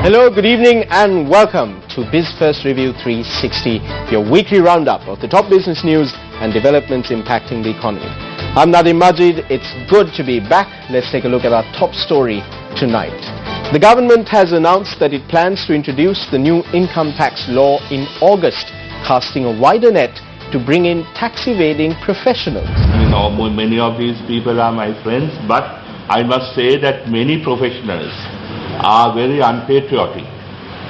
Hello, good evening and welcome to BizFirst Review 360, your weekly roundup of the top business news and developments impacting the economy. I'm Nadim Majid. It's good to be back. Let's take a look at our top story tonight. The government has announced that it plans to introduce the new income tax law in August, casting a wider net to bring in tax evading professionals. You know, many of these people are my friends, but I must say that many professionals are very unpatriotic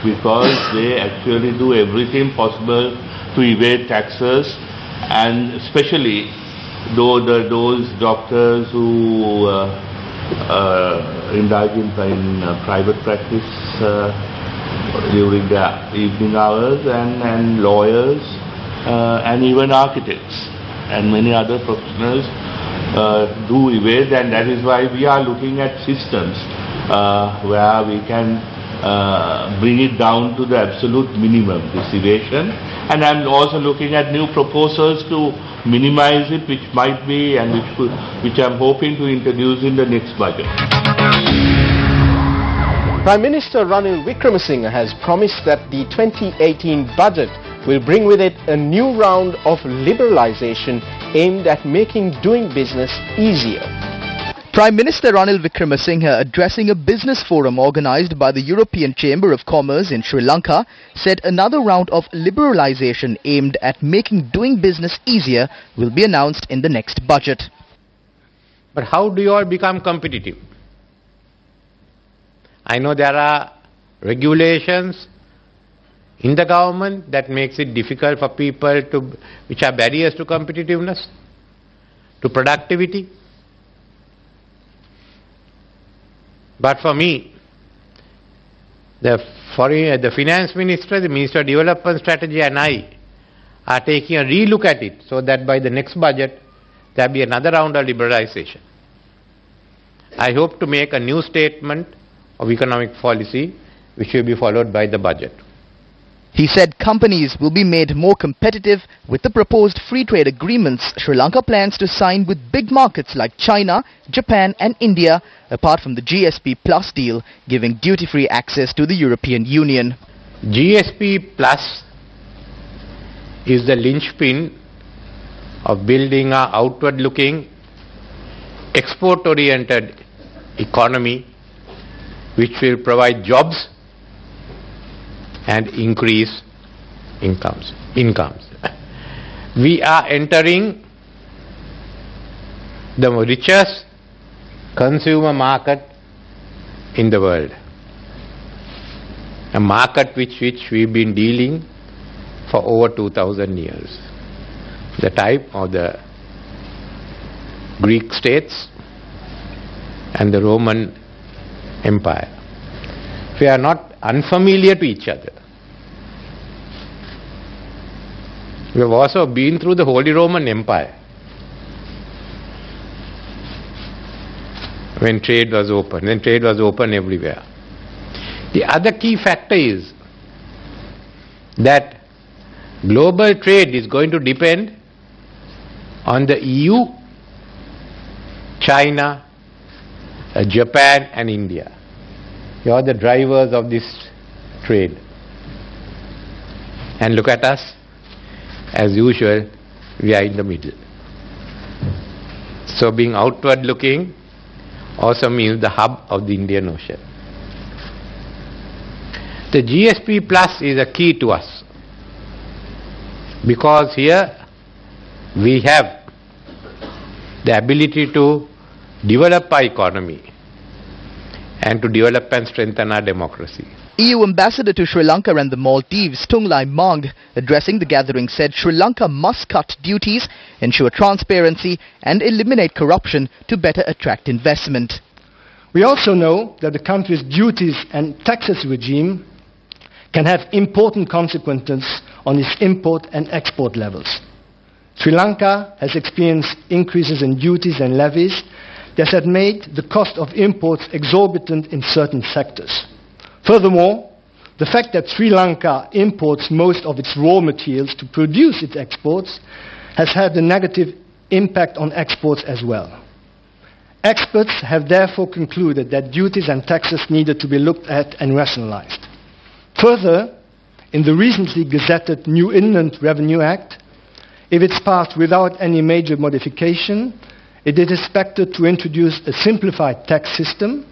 because they actually do everything possible to evade taxes, and especially those doctors who indulge in private practice during the evening hours, and lawyers and even architects and many other professionals do evade, and that is why we are looking at systems where we can bring it down to the absolute minimum, this evasion. And I'm also looking at new proposals to minimize it, which might be and which I'm hoping to introduce in the next budget. Prime Minister Ranil Wickremesinghe has promised that the 2018 budget will bring with it a new round of liberalisation aimed at making doing business easier. Prime Minister Ranil Wickremesinghe, addressing a business forum organised by the European Chamber of Commerce in Sri Lanka, said another round of liberalisation aimed at making doing business easier will be announced in the next budget. But how do you all become competitive? I know there are regulations in the government that makes it difficult for people which are barriers to competitiveness, to productivity. But for me, the finance minister, the Minister of Development Strategy and I are taking a relook at it so that by the next budget there will be another round of liberalisation. I hope to make a new statement of economic policy which will be followed by the budget. He said companies will be made more competitive with the proposed free trade agreements Sri Lanka plans to sign with big markets like China, Japan and India, apart from the GSP Plus deal giving duty-free access to the European Union. GSP Plus is the linchpin of building an outward-looking, export-oriented economy which will provide jobs and increase incomes. We are entering the richest consumer market in the world, a market which we've been dealing for over 2000 years, the type of the Greek states and the Roman Empire. We are not unfamiliar to each other. We have also been through the Holy Roman Empire when trade was open. Then trade was open everywhere. The other key factor is that global trade is going to depend on the EU, China, Japan and India. You are the drivers of this trade. And look at us. As usual, we are in the middle. So being outward looking also means the hub of the Indian Ocean. The GSP Plus is a key to us because here we have the ability to develop our economy and to develop and strengthen our democracy. EU Ambassador to Sri Lanka and the Maldives, Tunglai Mang, addressing the gathering, said Sri Lanka must cut duties, ensure transparency and eliminate corruption to better attract investment. We also know that the country's duties and taxes regime can have important consequences on its import and export levels. Sri Lanka has experienced increases in duties and levies that have made the cost of imports exorbitant in certain sectors. Furthermore, the fact that Sri Lanka imports most of its raw materials to produce its exports has had a negative impact on exports as well. Experts have therefore concluded that duties and taxes needed to be looked at and rationalized. Further, in the recently gazetted New Inland Revenue Act, if it's passed without any major modification, it is expected to introduce a simplified tax system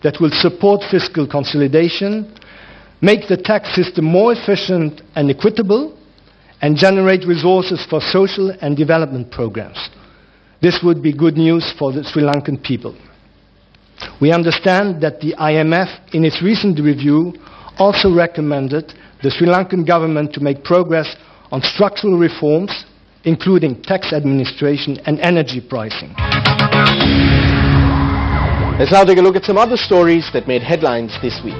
that will support fiscal consolidation, make the tax system more efficient and equitable, and generate resources for social and development programs. This would be good news for the Sri Lankan people. We understand that the IMF, in its recent review, also recommended the Sri Lankan government to make progress on structural reforms, including tax administration and energy pricing. Let's now take a look at some other stories that made headlines this week.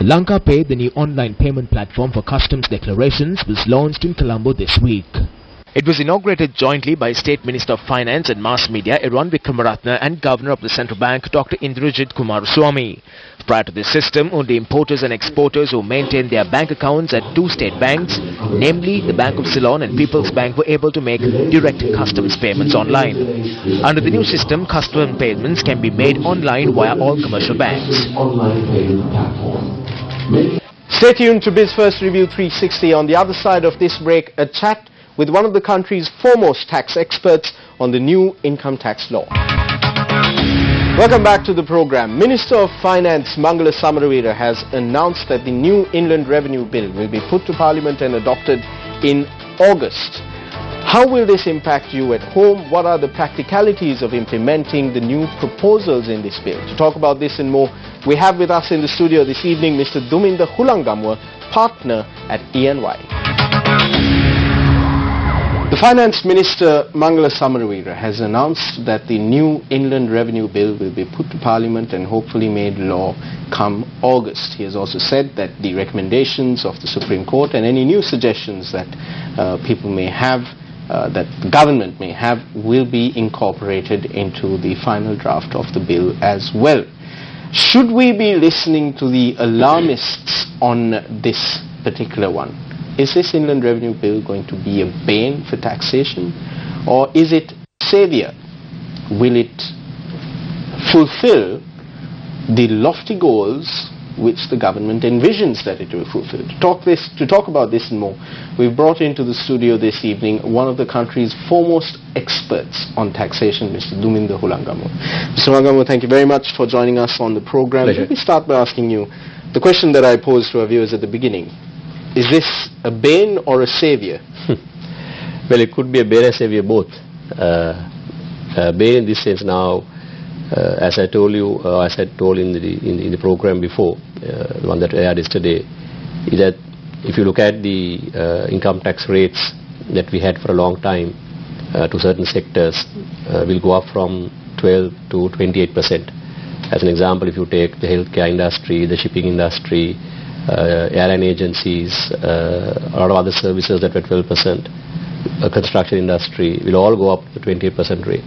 Lanka Pay, the new online payment platform for customs declarations, was launched in Colombo this week. It was inaugurated jointly by State Minister of Finance and Mass Media Eron Wickramaratne and Governor of the Central Bank Dr. Indrajit Kumaraswamy. Prior to this system, only importers and exporters who maintained their bank accounts at two state banks, namely the Bank of Ceylon and People's Bank, were able to make direct customs payments online. Under the new system, customs payments can be made online via all commercial banks. Stay tuned to BizFirst Review 360. On the other side of this break, a chat with one of the country's foremost tax experts on the new income tax law. Welcome back to the program. Minister of Finance Mangala Samaravira has announced that the new Inland Revenue Bill will be put to Parliament and adopted in August. How will this impact you at home? What are the practicalities of implementing the new proposals in this bill? To talk about this and more, we have with us in the studio this evening Mr. Duminda Hulangamwa, partner at EY. The Finance Minister Mangala Samaravira has announced that the new Inland Revenue Bill will be put to Parliament and hopefully made law come August. He has also said that the recommendations of the Supreme Court and any new suggestions that people may have, that the government may have, will be incorporated into the final draft of the bill as well. Should we be listening to the alarmists on this particular one? Is this Inland Revenue Bill going to be a bane for taxation, or is it a savior? Will it fulfill the lofty goals which the government envisions that it will fulfill? To talk about this and more, we've brought into the studio this evening one of the country's foremost experts on taxation, Mr. Duminda Hulangamwa. Mr. Hulangamwa, thank you very much for joining us on the program. Pleasure. Let me start by asking you the question that I posed to our viewers at the beginning. Is this a bane or a savior? Well, it could be a bane and savior both. Bane in this sense now, as I told you, as I told in the program before, the one that aired yesterday, is that if you look at the income tax rates that we had for a long time to certain sectors, will go up from 12 to 28%. As an example, if you take the healthcare industry, the shipping industry, airline agencies, a lot of other services that were 12%, construction industry will all go up to the 28% rate.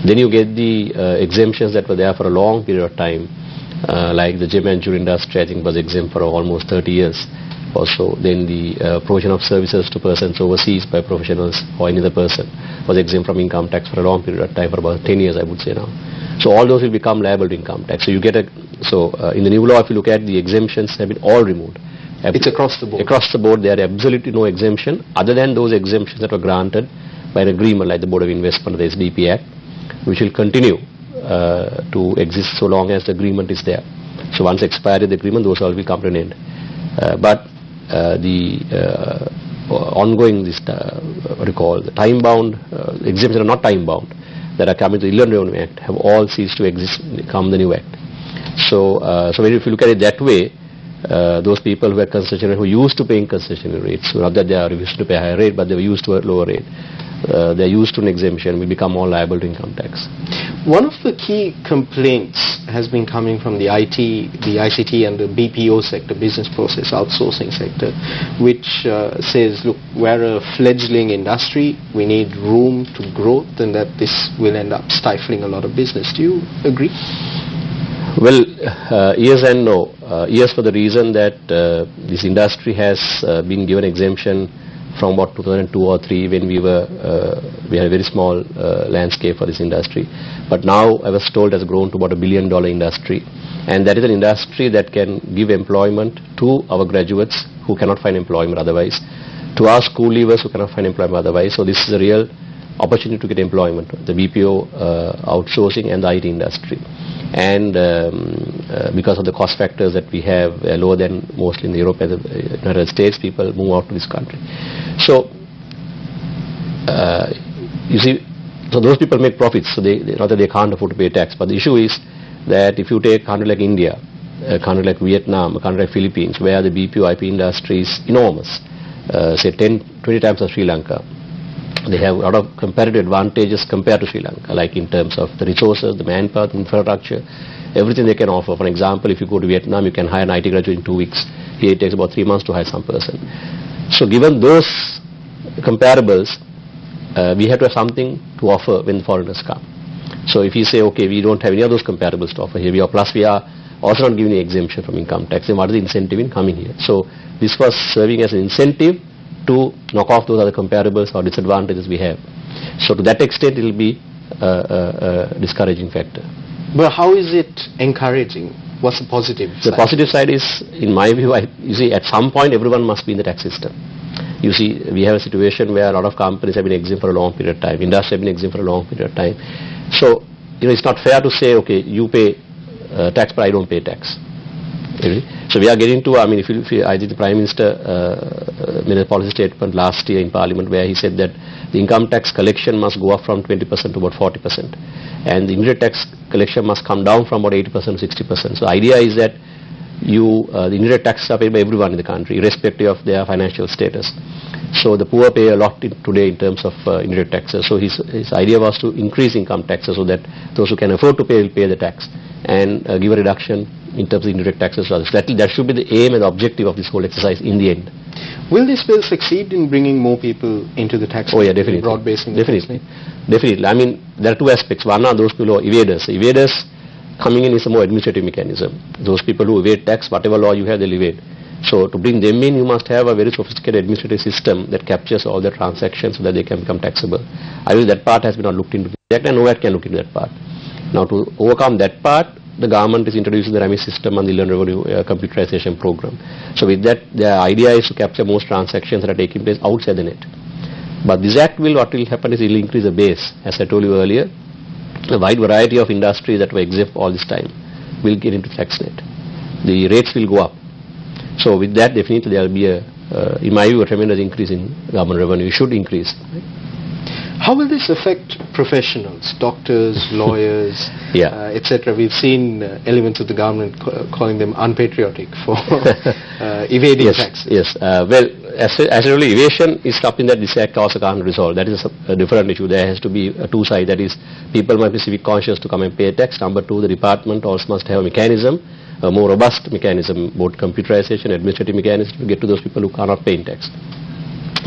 Then you get the exemptions that were there for a long period of time, like the gem and jewelry industry, I think was exempt for almost 30 years or so. Then the provision of services to persons overseas by professionals or any other person was exempt from income tax for a long period of time, for about 10 years I would say now. So all those will become liable to income tax. So you get in the new law, if you look at the exemptions, have been all removed. It's across the board. Across the board, there are absolutely no exemption other than those exemptions that were granted by an agreement like the Board of Investment, the SDP Act, which will continue to exist so long as the agreement is there. So once expired the agreement, those all will come to an end. But the ongoing, the time-bound exemptions are not time-bound, that are coming to the Inland Revenue Act have all ceased to exist come the new act. So if you look at it that way, those people who are concessionary, who used to paying concessionary rates, not that they are used to pay a higher rate, but they were used to a lower rate, they are used to an exemption, will become more liable to income tax. One of the key complaints has been coming from the ICT and the BPO sector, business process outsourcing sector, which says, look, we're a fledgling industry, we need room to growth, and that this will end up stifling a lot of business. Do you agree? Well, yes and no. Yes, for the reason that this industry has been given exemption from about 2002 or 3 when we had a very small landscape for this industry. But now I was told it has grown to about $1 billion industry. And that is an industry that can give employment to our graduates who cannot find employment otherwise, to our school leavers who cannot find employment otherwise. So this is a real opportunity to get employment, the BPO outsourcing and the IT industry. And because of the cost factors that we have lower than mostly in Europe and the United States, people move out to this country. So you see, so those people make profits, so not that they can't afford to pay tax, but the issue is that if you take a country like India, a country like Vietnam, a country like Philippines, where the BPO IP industry is enormous, say 10-20 times of Sri Lanka, they have a lot of comparative advantages compared to Sri Lanka, like in terms of the resources, the manpower, the infrastructure, everything they can offer. For example, if you go to Vietnam, you can hire an IT graduate in 2 weeks. Here it takes about 3 months to hire some person. So given those comparables, we have to have something to offer when foreigners come. So if you say, okay, we don't have any of those comparables to offer here, plus we are also not giving any exemption from income tax, then what is the incentive in coming here? So this was serving as an incentive to knock off those other comparables or disadvantages we have. So to that extent, it will be a discouraging factor. But how is it encouraging? What's the positive side? The positive side is, in my view, you see, at some point everyone must be in the tax system. You see, we have a situation where a lot of companies have been exempt for a long period of time. Industry have been exempt for a long period of time. So, it's not fair to say, okay, you pay tax, but I don't pay tax. So we are getting to, I think the Prime Minister made a policy statement last year in Parliament where he said that the income tax collection must go up from 20% to about 40%. And the indirect tax collection must come down from about 80% to 60%. So the idea is that the indirect taxes are paid by everyone in the country, irrespective of their financial status. So the poor pay a lot today in terms of indirect taxes. So his idea was to increase income taxes so that those who can afford to pay will pay the tax and give a reduction in terms of indirect taxes. So that should be the aim and objective of this whole exercise in the end. Will this bill succeed in bringing more people into the tax? Oh yeah, definitely. Broad-basing the definitely. Definitely. There are two aspects. One are those people who are evaders. Evaders coming in is a more administrative mechanism. Those people who evade tax, whatever law you have, they'll evade. So to bring them in, you must have a very sophisticated administrative system that captures all the transactions so that they can become taxable. I believe that part has been not looked into yet, and nowhere can look into that part. Now to overcome that part, the government is introducing the REMI system and the Inland Revenue computerization program. So with that, the idea is to capture most transactions that are taking place outside the net. But this act what will happen is it will increase the base. As I told you earlier, a wide variety of industries that were exempt all this time will get into tax net. The rates will go up. So with that, definitely there will be in my view, a tremendous increase in government revenue. It should increase. How will this affect professionals, doctors, lawyers, etc.? We've seen elements of the government calling them unpatriotic for evading tax. Yes. Well, actually, evasion is something that this act also can't resolve. That is a different issue. There has to be a two sides. That is, people must be civic conscious to come and pay tax. Number two, the department also must have a mechanism, a more robust mechanism, both computerization, administrative mechanism, to get to those people who cannot pay tax.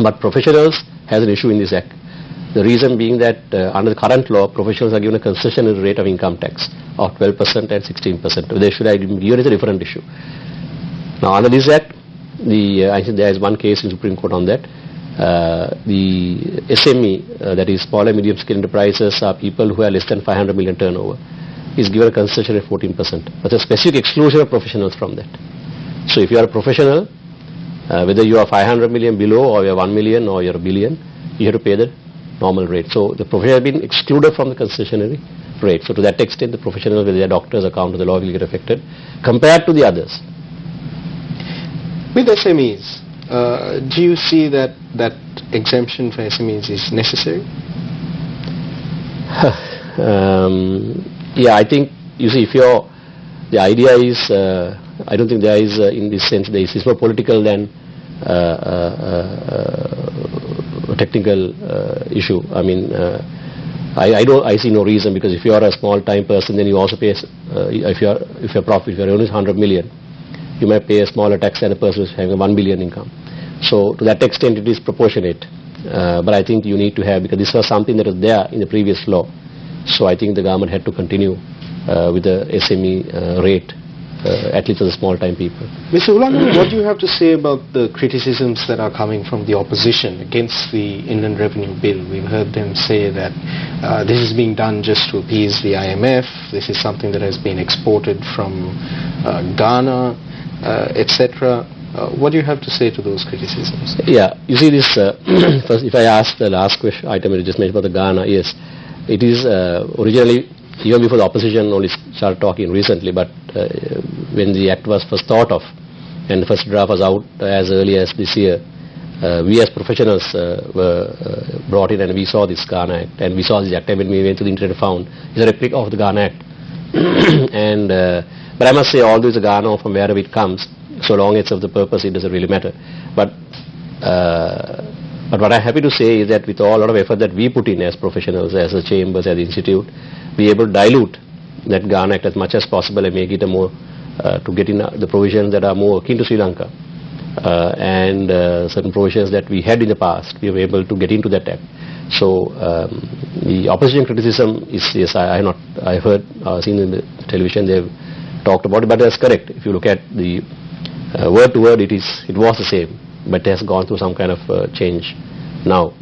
But professionals has an issue in this act. The reason being that under the current law, professionals are given a concessionary rate of income tax of 12% and 16%. They should have been given is a different issue. Now under this act, I think there is one case in Supreme Court on that. The SME, that is small and medium scale enterprises, are people who are less than 500 million turnover, is given a concession rate of 14%. But a specific exclusion of professionals from that. So if you are a professional, whether you are 500 million below or you are 1 million or you are a billion, you have to pay the normal rate. So the professionals have been excluded from the concessionary rate. So to that extent, the professionals, whether they are doctors, accountants, the law will get affected compared to the others. With SMEs, do you see that exemption for SMEs is necessary? I think, you see, the idea is, I don't think there is, in this sense, it's more political than a technical issue. I see no reason, because if you are a small time person, then you also pay, if your profit, if your earnings 100 million, you might pay a smaller tax than a person who is having a 1 billion income. So to that extent it is proportionate. But I think you need to have, because this was something that was there in the previous law. So I think the government had to continue with the SME rate at least for the small-time people. Mr. Ulangan, what do you have to say about the criticisms that are coming from the opposition against the Inland Revenue Bill? We've heard them say that this is being done just to appease the IMF, this is something that has been exported from Ghana, etc. What do you have to say to those criticisms? Yeah, you see this, first if I ask the last question, item you just mentioned about the Ghana, yes, it is originally, even before the opposition only started talking recently, but when the act was first thought of and the first draft was out as early as this year, we as professionals were brought in and we saw this Ghana Act, and we saw this act, and when we went to the internet found it's a replica of the Ghana Act. And but I must say, although it's a Ghana from wherever it comes, so long as of the purpose, it doesn't really matter. But what I'm happy to say is that with a lot of effort that we put in as professionals, as the chambers, as the institute, we are able to dilute that Ghana Act as much as possible and make it a more, to get in the provisions that are more akin to Sri Lanka. And certain provisions that we had in the past, we were able to get into that act. So the opposition criticism is, yes, I heard, seen in the television, they've talked about it, but that's correct. If you look at the word to word, it was the same, but it has gone through some kind of change now.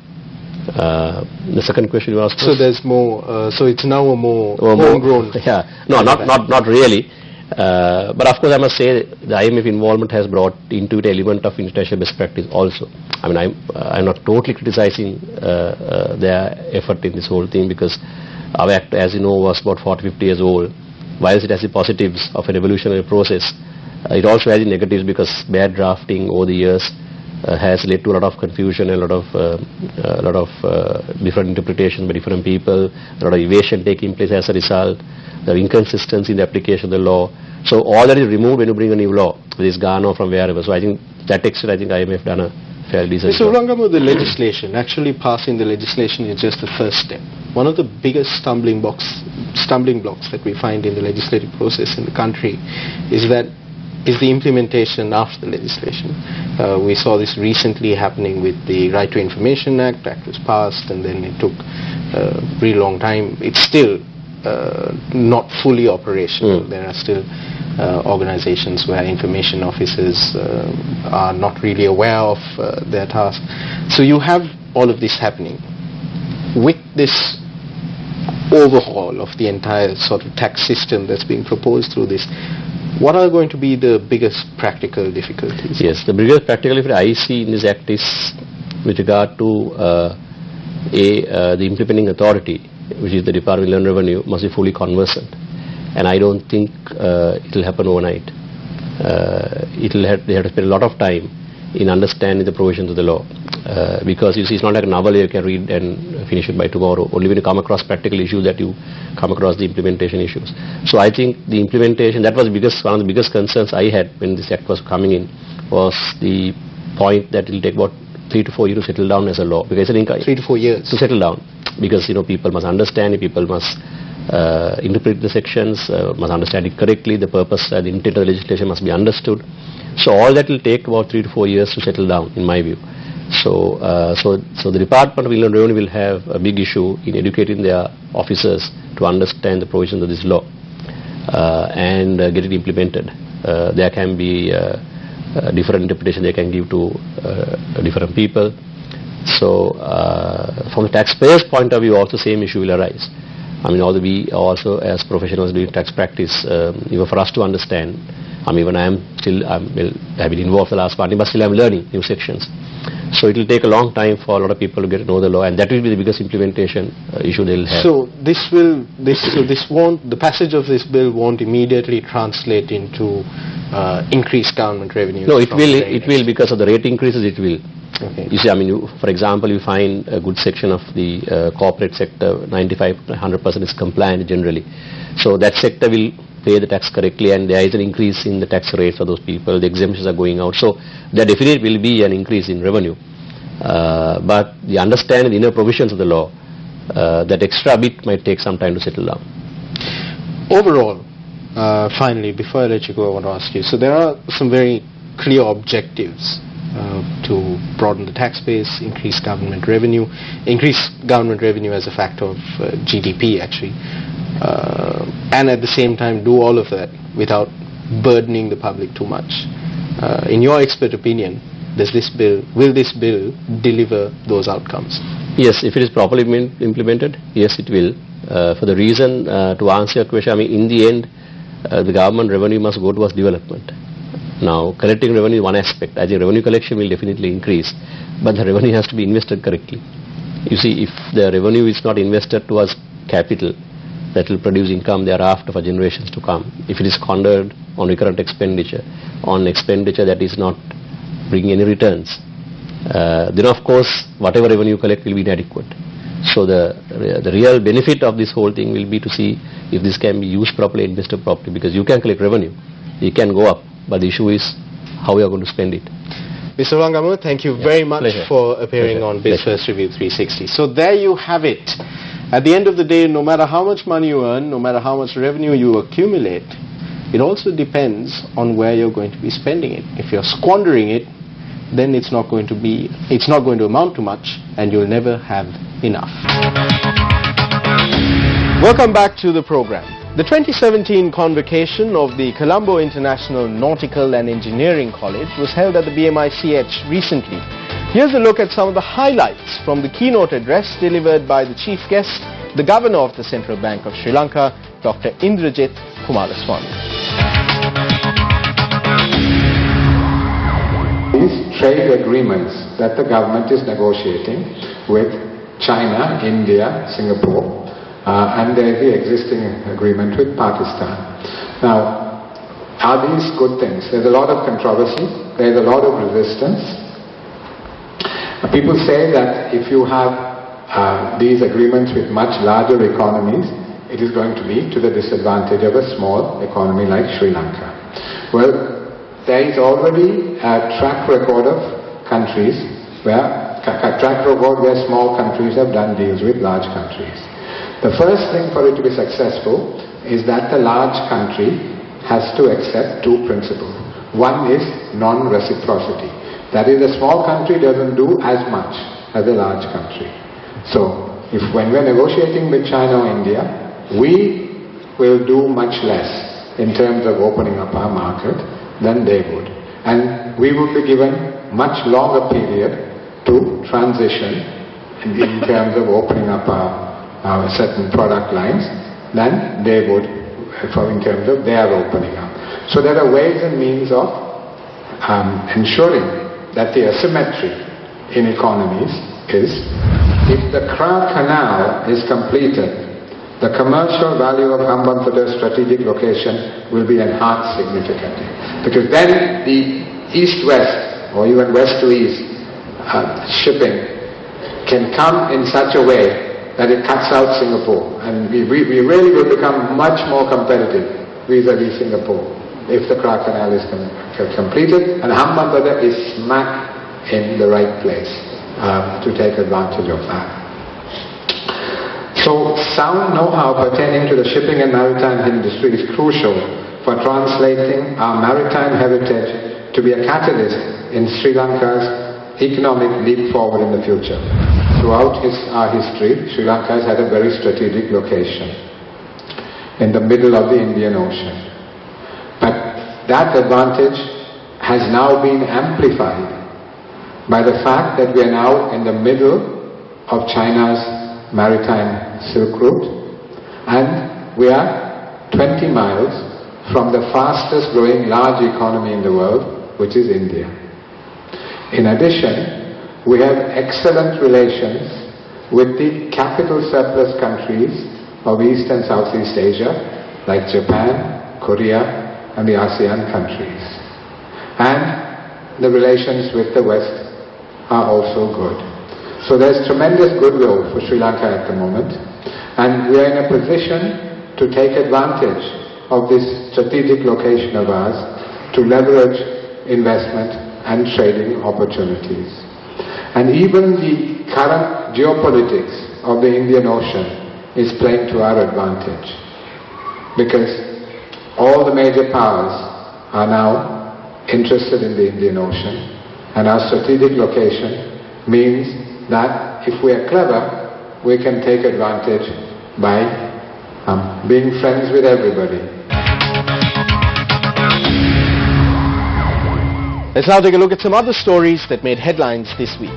The second question you asked. So there's more. So it's now a more homegrown. Yeah, no, not really. But of course, I must say the IMF involvement has brought into it an element of international best practice also. I mean, I'm not totally criticizing their effort in this whole thing, because our act, as you know, was about 40-50 years old. Whilst it has the positives of an evolutionary process, it also has the negatives, because bad drafting over the years has led to a lot of confusion, a lot of different interpretations by different people, a lot of evasion taking place as a result, the inconsistency in the application of the law. So all that is removed when you bring a new law, whether it's Ghana or from wherever. So I think that extent, I think IMF done a fairly decent job. Mr. Ulangamu, the legislation, actually passing the legislation is just the first step. One of the biggest stumbling blocks that we find in the legislative process in the country is the implementation after the legislation. We saw this recently happening with the Right to Information Act. The act was passed, and then it took a pretty long time. It's still not fully operational. There are still organizations where information officers are not really aware of their task. So you have all of this happening. With this overhaul of the entire sort of tax system that's being proposed through this, what are going to be the biggest practical difficulties? Yes, the biggest practical difficulty I see in this act is with regard to the implementing authority, which is the Department of Inland Revenue, must be fully conversant. And I don't think it will happen overnight. They have to spend a lot of time in understanding the provisions of the law. Because you see, it's not like a novel you can read and finish it by tomorrow. Only when you come across practical issues that you come across the implementation issues. So I think the implementation, that was one of the biggest concerns I had when this act was coming in, was the point that it will take about 3 to 4 years to settle down as a law. Because 3 to 4 years to settle down, because people must understand it, people must interpret the sections, must understand it correctly. The purpose and the intent of the legislation must be understood. So all that will take about 3 to 4 years to settle down, in my view. So the Department of Inland Revenue will have a big issue in educating their officers to understand the provisions of this law and get it implemented. There can be different interpretation they can give to different people. So from the taxpayer's point of view, also same issue will arise. I mean, although we also as professionals doing tax practice, even for us to understand, I mean, even I have been involved the last part, but still I'm learning new sections. So it will take a long time for a lot of people to get to know the law, and that will be the biggest implementation issue they'll have. So the passage of this bill won't immediately translate into increased government revenue. No, it will because of the rate increases. It will. Okay. You see, I mean, for example, you find a good section of the corporate sector, 95-100% is compliant generally. So that sector will pay the tax correctly, and there is an increase in the tax rates for those people. The exemptions are going out. So there definitely will be an increase in revenue. But the understanding the inner provisions of the law, that extra bit might take some time to settle down. Overall, finally, before I let you go, I want to ask you, so there are some very clear objectives to broaden the tax base, increase government revenue as a factor of GDP actually, and at the same time do all of that without burdening the public too much. In your expert opinion, will this bill deliver those outcomes? Yes, if it is properly implemented, yes, it will. For the reason, to answer your question, I mean, in the end, the government revenue must go towards development. Now, collecting revenue is one aspect. As a revenue collection will definitely increase, but the revenue has to be invested correctly. You see, if the revenue is not invested towards capital, that will produce income thereafter for generations to come. If it is squandered on recurrent expenditure, on expenditure that is not bringing any returns, then of course whatever revenue you collect will be inadequate. So the real benefit of this whole thing will be to see if this can be used properly, invested properly, because you can collect revenue, it can go up, but the issue is how we are going to spend it. Mr. Rangamu, thank you very much for appearing on BizFirst Review 360. So there you have it. At the end of the day, no matter how much money you earn, no matter how much revenue you accumulate, it also depends on where you're going to be spending it. If you're squandering it, then it's not going to amount to much, and you'll never have enough. Welcome back to the program. The 2017 convocation of the Colombo International Nautical and Engineering College was held at the BMICH recently. Here's a look at some of the highlights from the keynote address delivered by the chief guest, the Governor of the Central Bank of Sri Lanka, Dr. Indrajit Kumaraswamy. These trade agreements that the government is negotiating with China, India, Singapore, and there is the existing agreement with Pakistan. Now, are these good things? There's a lot of controversy, there's a lot of resistance. People say that if you have these agreements with much larger economies, it is going to be to the disadvantage of a small economy like Sri Lanka. Well, there is already a track record of countries where small countries have done deals with large countries. The first thing for it to be successful is that the large country has to accept two principles. One is non-reciprocity. That is, a small country doesn't do as much as a large country. So, when we're negotiating with China or India, we will do much less in terms of opening up our market than they would. And we would be given much longer period to transition in terms of opening up our certain product lines than they would in terms of their opening up. So there are ways and means of ensuring that the asymmetry in economies is, if the Kra Canal is completed, the commercial value of Hambantot's strategic location will be enhanced significantly. Because then the east-west or even west-to-east shipping can come in such a way that it cuts out Singapore, and we really will become much more competitive vis-a-vis Singapore if the Kra Canal is completed and Hambantota is smack in the right place to take advantage of that. So sound know-how pertaining to the shipping and maritime industry is crucial for translating our maritime heritage to be a catalyst in Sri Lanka's economic leap forward in the future. Throughout our history, Sri Lanka has had a very strategic location in the middle of the Indian Ocean. But that advantage has now been amplified by the fact that we are now in the middle of China's maritime Silk Route, and we are 20 miles from the fastest growing large economy in the world, which is India. In addition, we have excellent relations with the capital surplus countries of East and Southeast Asia, like Japan, Korea, and the ASEAN countries. And the relations with the West are also good. So there's tremendous goodwill for Sri Lanka at the moment, and we are in a position to take advantage of this strategic location of ours to leverage investment and trading opportunities. And even the current geopolitics of the Indian Ocean is playing to our advantage, because all the major powers are now interested in the Indian Ocean, and our strategic location means that if we are clever, we can take advantage by being friends with everybody. Let's now take a look at some other stories that made headlines this week.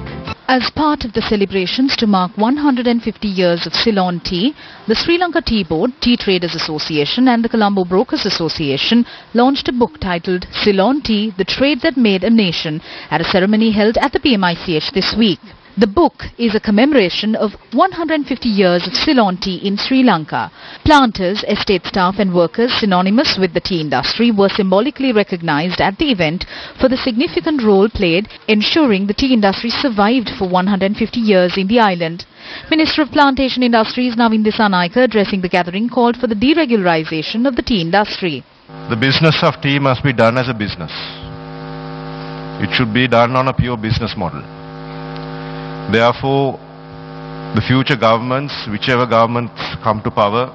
As part of the celebrations to mark 150 years of Ceylon tea, the Sri Lanka Tea Board, Tea Traders Association and the Colombo Brokers Association launched a book titled Ceylon Tea, The Trade That Made a Nation at a ceremony held at the PMICH this week. The book is a commemoration of 150 years of Ceylon tea in Sri Lanka. Planters, estate staff and workers synonymous with the tea industry were symbolically recognized at the event for the significant role played ensuring the tea industry survived for 150 years in the island. Minister of Plantation Industries Navin Dissanayake addressing the gathering called for the deregularization of the tea industry. The business of tea must be done as a business. It should be done on a pure business model. Therefore, the future governments, whichever governments come to power,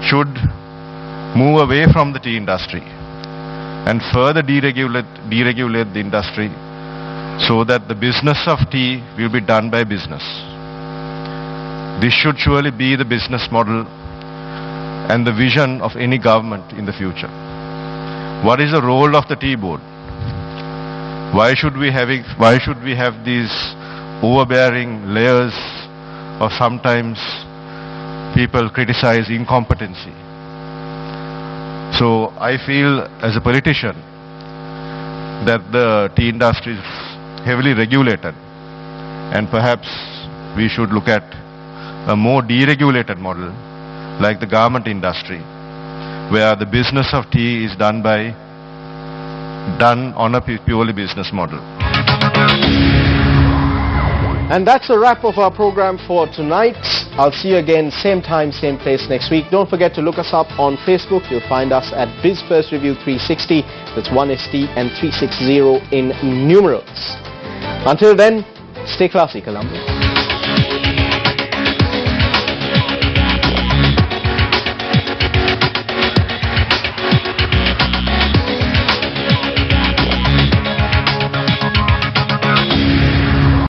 should move away from the tea industry and further deregulate the industry so that the business of tea will be done by business. This should surely be the business model and the vision of any government in the future. What is the role of the tea board? Why should we have these overbearing layers of sometimes people criticize incompetency? So I feel as a politician that the tea industry is heavily regulated and perhaps we should look at a more deregulated model like the garment industry where the business of tea is done on a purely business model. And that's a wrap of our program for tonight. I'll see you again same time, same place next week. Don't forget to look us up on Facebook. You'll find us at BizFirst Review 360. That's 1ST and 360 in numerals. Until then, stay classy, Colombo.